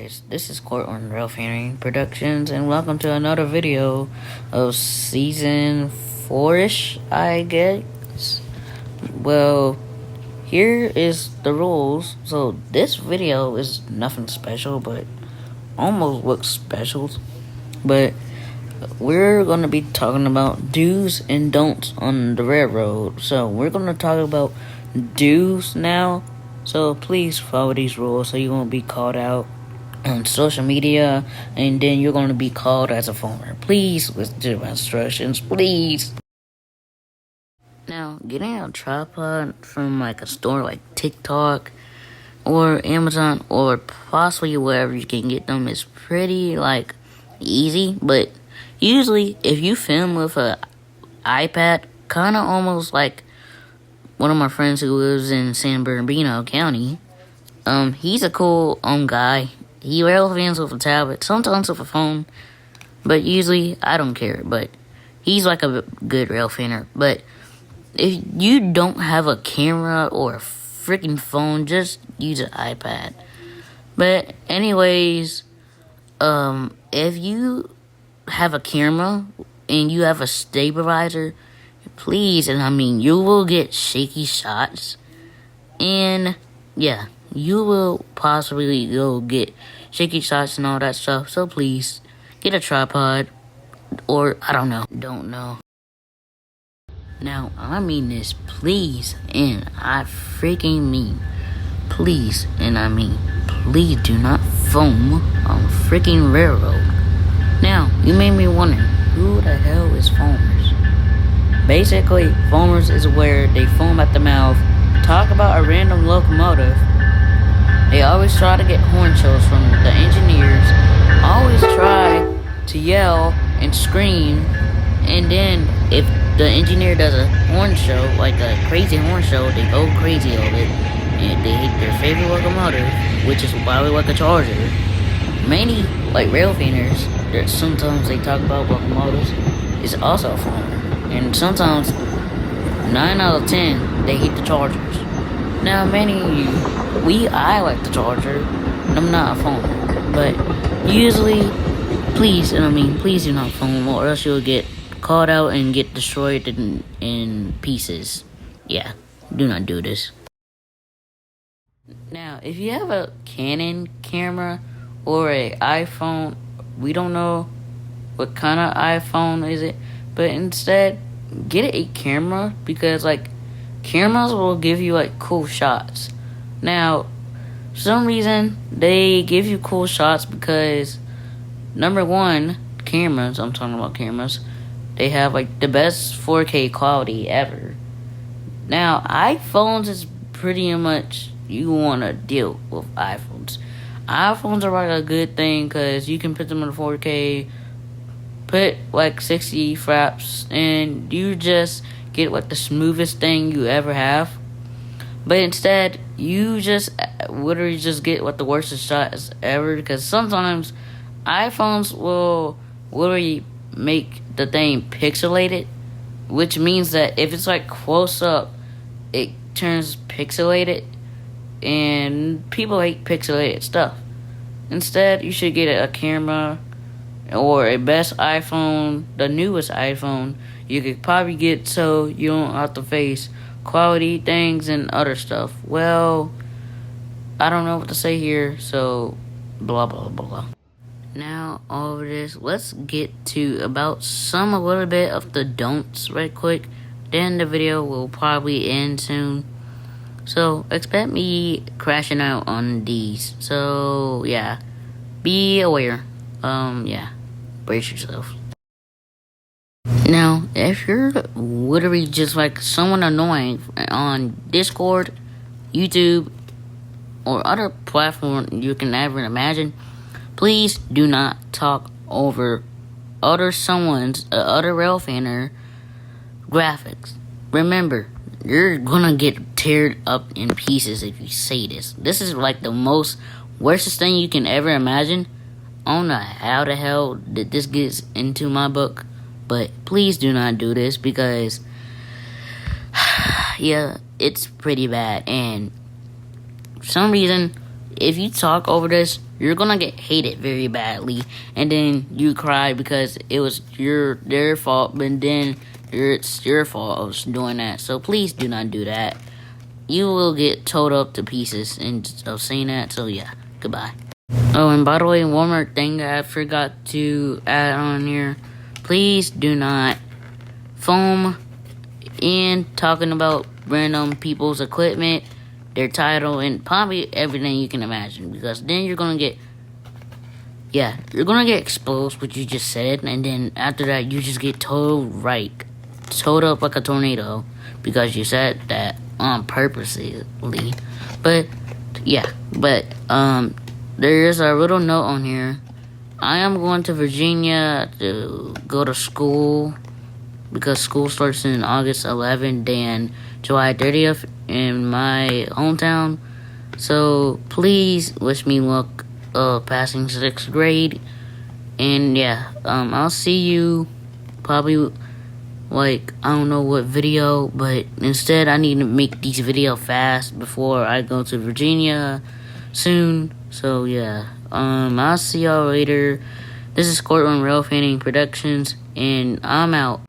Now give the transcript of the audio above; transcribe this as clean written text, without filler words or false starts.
guys, this is Court on RF&P Productions, and welcome to another video of season 4-ish, I guess. Well, here is the rules. So this video is nothing special, but almost looks special. But we're going to be talking about do's and don'ts on the railroad. So we're going to talk about do's now. So please follow these rules so you won't be called out on social media and then you're going to be called as a farmer. Please listen to my instructions, please. Now, getting a tripod from like a store like TikTok or Amazon or possibly wherever you can get them is pretty like easy, but usually if you film with a iPad, kind of almost like one of my friends who lives in San Bernardino County, he's a cool guy. He rail fans with a tablet, sometimes with a phone, but usually I don't care. But he's like a good rail fanner. But if you don't have a camera or a freaking phone, just use an iPad. But anyways, if you have a camera and you have a stabilizer, please, and I mean, you will get shaky shots, and yeah, you will possibly go get shaky shots and all that stuff. So please, get a tripod, or I don't know. Now, I mean this, please, and I freaking mean, please, and I mean, please do not foam on freaking railroad. Now, you may be wondering, who the hell is foamers? Basically, foamers is where they foam at the mouth, talk about a random locomotive. They always try to get horn shows from the engineers, always try to yell and scream, and then if the engineer does a horn show, like a crazy horn show, they go crazy over it, and they hate their favorite locomotive, which is probably like a Charger. Many, like rail fanners, that sometimes they talk about locomotives, is also a foamer. And sometimes, 9 out of 10, they hate the Chargers. Now, many of you, I like the Charger, and I'm not a foamer. But usually, please do not foam, or else you'll get caught out and get destroyed in pieces. Yeah, do not do this. Now, if you have a Canon camera or a iPhone, we don't know what kind of iPhone is it, but instead, get a camera, because like cameras will give you like cool shots. Now, for some reason they give you cool shots because number one, cameras, I'm talking about cameras, they have like the best 4K quality ever. Now, iPhones is pretty much, you want to deal with iPhones. iPhones are like a good thing because you can put them in 4K, put like 60 fraps, and you just get like the smoothest thing you ever have. But instead, you just literally just get what the worst shots ever, because sometimes iPhones will literally make the thing pixelated, which means that if it's like close up, it turns pixelated, and people hate pixelated stuff. Instead, you should get a camera or a best iPhone, the newest iPhone you could probably get, so you don't have to face quality things and other stuff. Well, I don't know what to say here, so blah blah blah. Now, all of this, let's get to about a little bit of the don'ts right quick. Then the video will probably end soon, so expect me crashing out on these. So yeah, be aware. Yeah, brace yourself. Now, if you're literally just like someone annoying on Discord, YouTube, or other platform you can ever imagine, please do not talk over other rail fanner graphics. Remember, you're gonna get teared up in pieces if you say this. This is like the most worstest thing you can ever imagine. I don't know how the hell did this get into my book, but please do not do this, because yeah, it's pretty bad. And for some reason, if you talk over this, you're gonna get hated very badly, and then you cry because it was their fault, but then it's your fault of doing that. So please do not do that. You will get towed up to pieces of saying that. So yeah, goodbye. Oh, and by the way, one more thing I forgot to add on here. Please do not foam in talking about random people's equipment, their title, and probably everything you can imagine, because then you're gonna get exposed what you just said, and then after that you just get towed up like a tornado because you said that on purposely. But there is a little note on here. I am going to Virginia to go to school because school starts in August 11th and July 30th in my hometown. So please wish me luck passing 6th grade. And yeah, I'll see you probably like, I don't know what video, but instead I need to make these videos fast before I go to Virginia soon. So yeah, I'll see y'all later. This is Courtroom Rail Fanning Productions, and I'm out.